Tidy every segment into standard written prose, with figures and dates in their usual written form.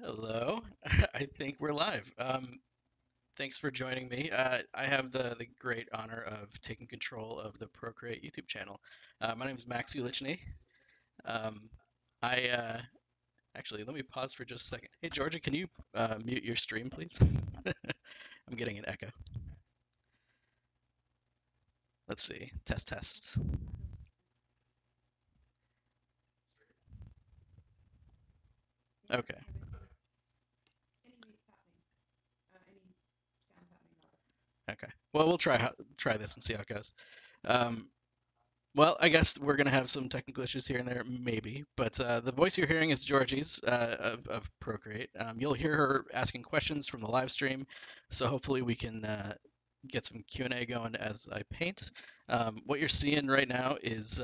Hello. I think we're live. Thanks for joining me. I have the great honor of taking control of the Procreate YouTube channel. My name is Max Ulichney. Um, I actually let me pause for just a second. Hey Georgia, can you mute your stream, please? I'm getting an echo. Let's see. Test test. Okay. Okay. Well, we'll try this and see how it goes. Um, Well, I guess we're gonna have some technical issues here and there, maybe. But the voice you're hearing is Georgie's of Procreate. You'll hear her asking questions from the live stream, so hopefully we can get some Q&A going as I paint. What you're seeing right now is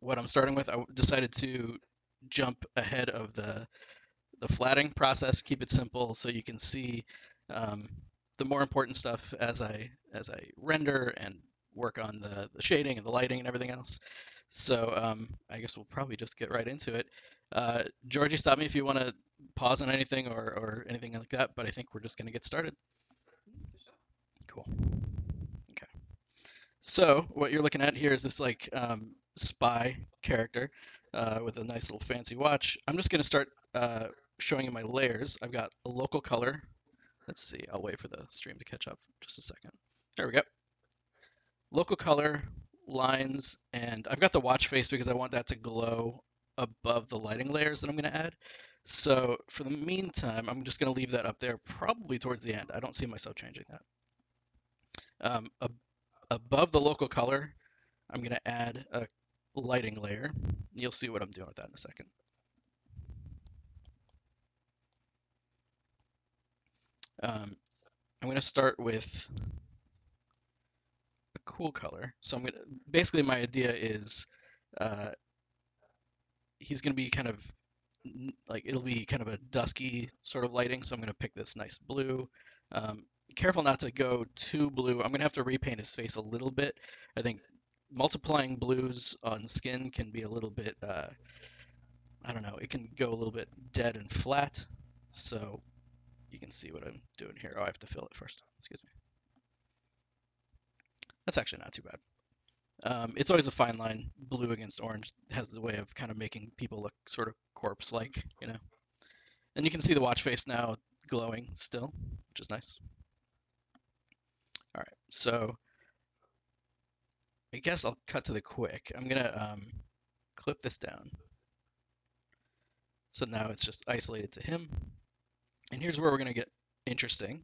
what I'm starting with. I decided to jump ahead of the flatting process, keep it simple, so you can see um, the more important stuff as I render and work on the shading and the lighting and everything else. So I guess we'll probably just get right into it. Georgie, stop me if you want to pause on anything or anything like that, but I think we're just going to get started. Cool. Okay. So what you're looking at here is this like spy character with a nice little fancy watch. I'm just going to start showing you my layers. I've got a local color. Let's see. I'll wait for the stream to catch up just a second. There we go. Local color, lines, and I've got the watch face because I want that to glow above the lighting layers that I'm going to add. So for the meantime, I'm just going to leave that up there probably towards the end. I don't see myself changing that. Ab above the local color, I'm going to add a lighting layer. You'll see what I'm doing with that in a second. I'm going to start with a cool color. So I'm going to, basically my idea is uh, he's going to be kind of like, it'll be kind of a dusky sort of lighting. So I'm going to pick this nice blue. Careful not to go too blue. I'm going to have to repaint his face a little bit. I think multiplying blues on skin can be a little bit, I don't know, it can go a little bit dead and flat. So you can see what I'm doing here. Oh, I have to fill it first. Excuse me. That's actually not too bad. It's always a fine line. Blue against orange has the way of kind of making people look sort of corpse-like, you know. And you can see the watch face now glowing still, which is nice. All right, so I guess I'll cut to the quick. I'm gonna clip this down. So now it's just isolated to him. And here's where we're gonna get interesting.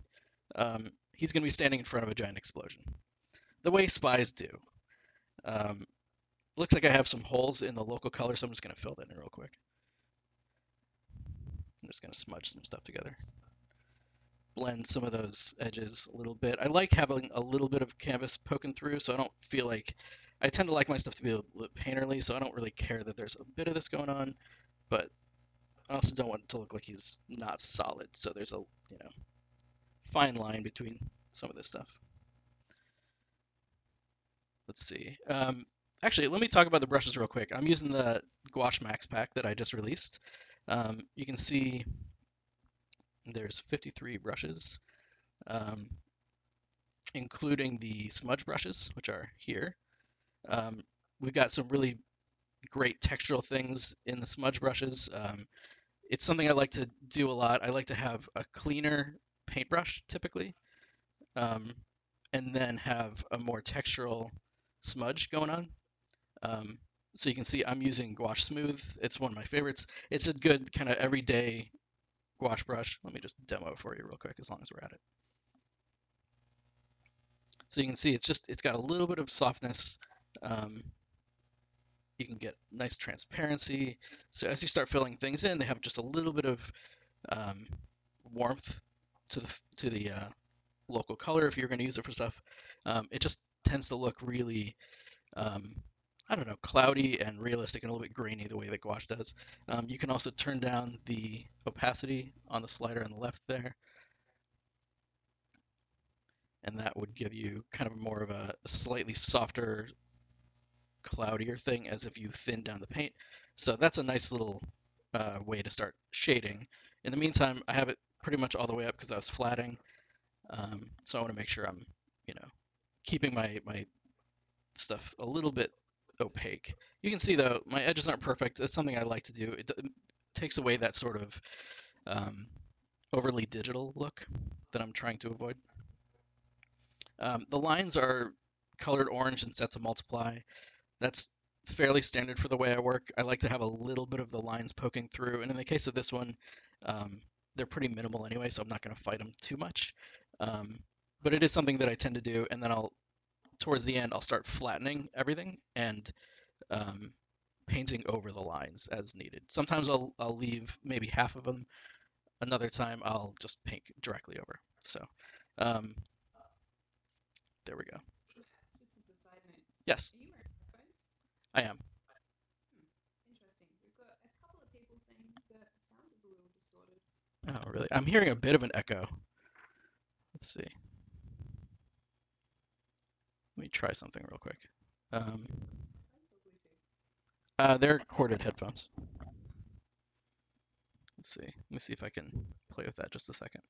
He's gonna be standing in front of a giant explosion, the way spies do. Um, Looks like I have some holes in the local color, so I'm just gonna fill that in real quick. I'm just gonna smudge some stuff together. Blend some of those edges a little bit. I like having a little bit of canvas poking through, so I don't feel like, I tend to like my stuff to be a little painterly, so I don't really care that there's a bit of this going on, but I also don't want it to look like he's not solid, so there's a, you know, fine line between some of this stuff. Let's see. Actually, let me talk about the brushes real quick. I'm using the Gouache Max pack that I just released. You can see there's 53 brushes, um, including the smudge brushes, which are here. We've got some really great textural things in the smudge brushes. It's something I like to do a lot. I like to have a cleaner paintbrush typically, um, and then have a more textural smudge going on. Um, so you can see I'm using Gouache Smooth. It's one of my favorites. It's a good kind of everyday gouache brush. Let me just demo it for you real quick as long as we're at it. So you can see it's got a little bit of softness. Um, you can get nice transparency. So as you start filling things in, they have just a little bit of um, warmth to the local color if you're going to use it for stuff. It just tends to look really, I don't know, cloudy and realistic and a little bit grainy the way that gouache does. You can also turn down the opacity on the slider on the left there, and that would give you kind of more of a slightly softer, cloudier thing as if you thin down the paint. So that's a nice little way to start shading. In the meantime, I have it pretty much all the way up because I was flatting. So I want to make sure I'm, you know, keeping my stuff a little bit opaque. You can see though, my edges aren't perfect. That's something I like to do. It takes away that sort of um, overly digital look that I'm trying to avoid. The lines are colored orange and set to multiply. That's fairly standard for the way I work. I like to have a little bit of the lines poking through, and in the case of this one, um, they're pretty minimal anyway, so I'm not going to fight them too much. Um, but it is something that I tend to do, and then towards the end, I'll start flattening everything and um, painting over the lines as needed. Sometimes I'll leave maybe half of them. Another time I'll just paint directly over. So um, there we go. Just as a side note, Yes, are you wearing headphones? I am. Interesting. We've got a couple of people saying that the sound is a little distorted. Oh, really? I'm hearing a bit of an echo. Let's see. Let me try something real quick. Um, Headphones or Bluetooth? they're corded headphones. Let's see. Let me see if I can play with that just a second.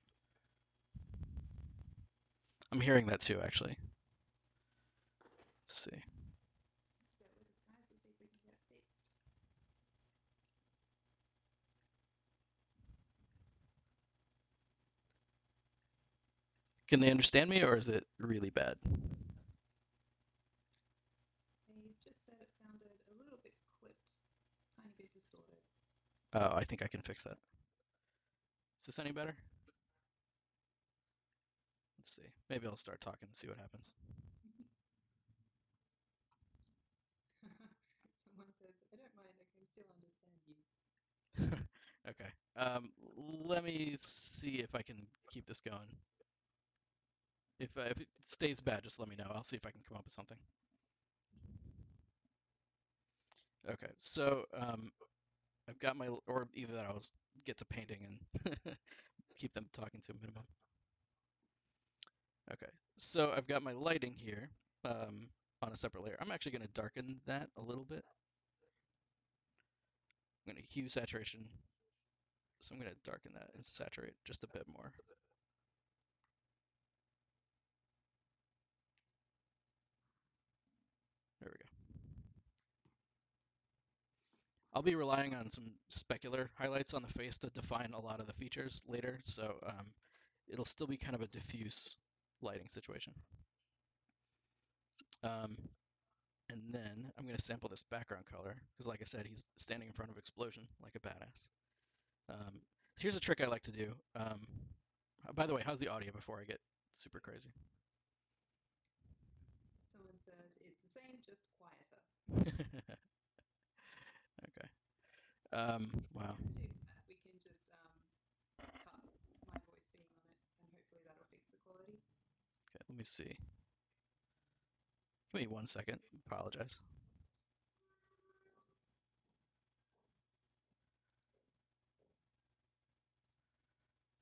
I'm hearing that too, actually. Let's see. Let's bear with us, guys. We'll see if we can get it fixed. Can they understand me, or is it really bad? They just said it sounded a little bit clipped, tiny bit distorted. Oh, I think I can fix that. Is this any better? Let's see. Maybe I'll start talking and see what happens. Someone says, I don't mind, I can still understand you. Okay. Let me see if I can keep this going. If it stays bad, just let me know. I'll see if I can come up with something. Okay, so I've got my, or either that I'll just get to painting and keep them talking to a minimum. Okay, so I've got my lighting here on a separate layer. I'm actually going to darken that a little bit. I'm going to hue saturation, so I'm going to darken that and saturate just a bit more. There we go. I'll be relying on some specular highlights on the face to define a lot of the features later, so it'll still be kind of a diffuse lighting situation. Um, and then I'm going to sample this background color, because like I said, he's standing in front of explosion like a badass. Here's a trick I like to do. By the way, how's the audio before I get super crazy? Someone says, it's the same, just quieter. Okay. Wow. Let's do that. We can just cut my voice being on it, and hopefully that'll fix the quality. Okay, let me see. Give me 1 second. Apologize.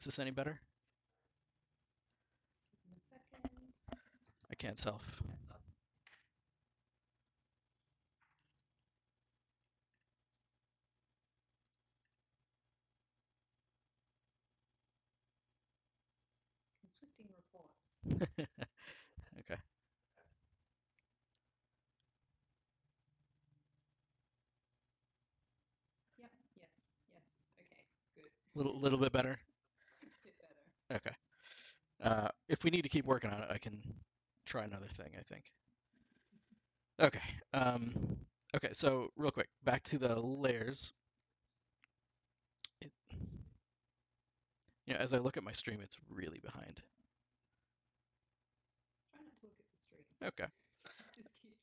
Is this any better? Give them a second. I can't tell. Conflicting reports. Okay. Yep, yes, okay, good. Little bit better. Bit better. Okay. If we need to keep working on it, I can try another thing, I think. Okay. Okay, so real quick, back to the layers. It, as I look at my stream, it's really behind. Try not to look at the stream. Okay. Just keep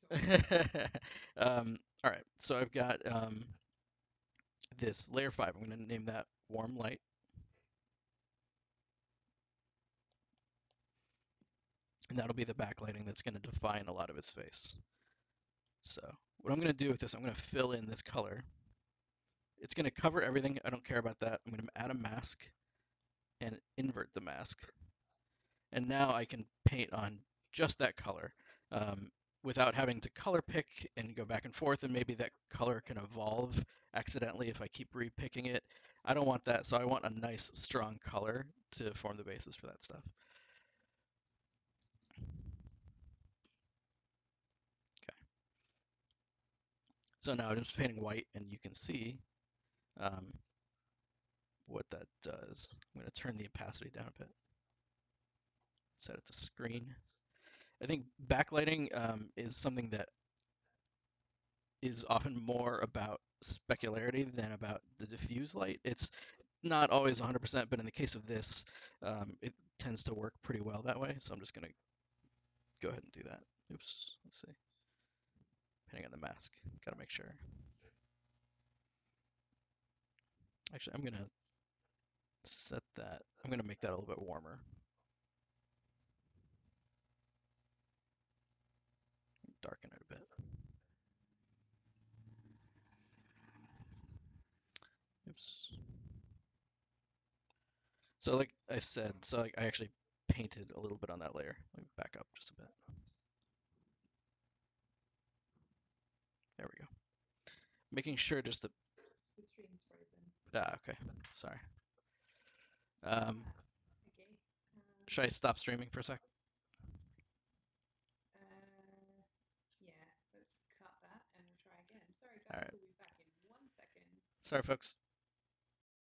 talking. All right, so I've got this layer 5. I'm going to name that warm light. And that'll be the backlighting that's going to define a lot of his face. So what I'm going to do with this, I'm going to fill in this color. It's going to cover everything. I don't care about that. I'm going to add a mask and invert the mask. And now I can paint on just that color without having to color pick and go back and forth. And maybe that color can evolve accidentally if I keep repicking it. I don't want that, so I want a nice strong color to form the basis for that stuff. Okay. So now I'm just painting white, and you can see um, what that does. I'm going to turn the opacity down a bit, set it to screen. I think backlighting is something that is often more about specularity than about the diffuse light. It's not always 100%, but in the case of this, it tends to work pretty well that way. So I'm just going to go ahead and do that. Oops, let's see. Depending on the mask, got to make sure. Actually, I'm going to set that. I'm going to make that a little bit warmer. Darken it a bit. Oops. So like I said, I actually painted a little bit on that layer. Let me back up just a bit. There we go. Making sure just that. The stream's frozen. Okay. Sorry. Okay. Should I stop streaming for a sec? Yeah, let's cut that and we'll try again. Sorry All guys, right. we'll be back in 1 second. Sorry, folks.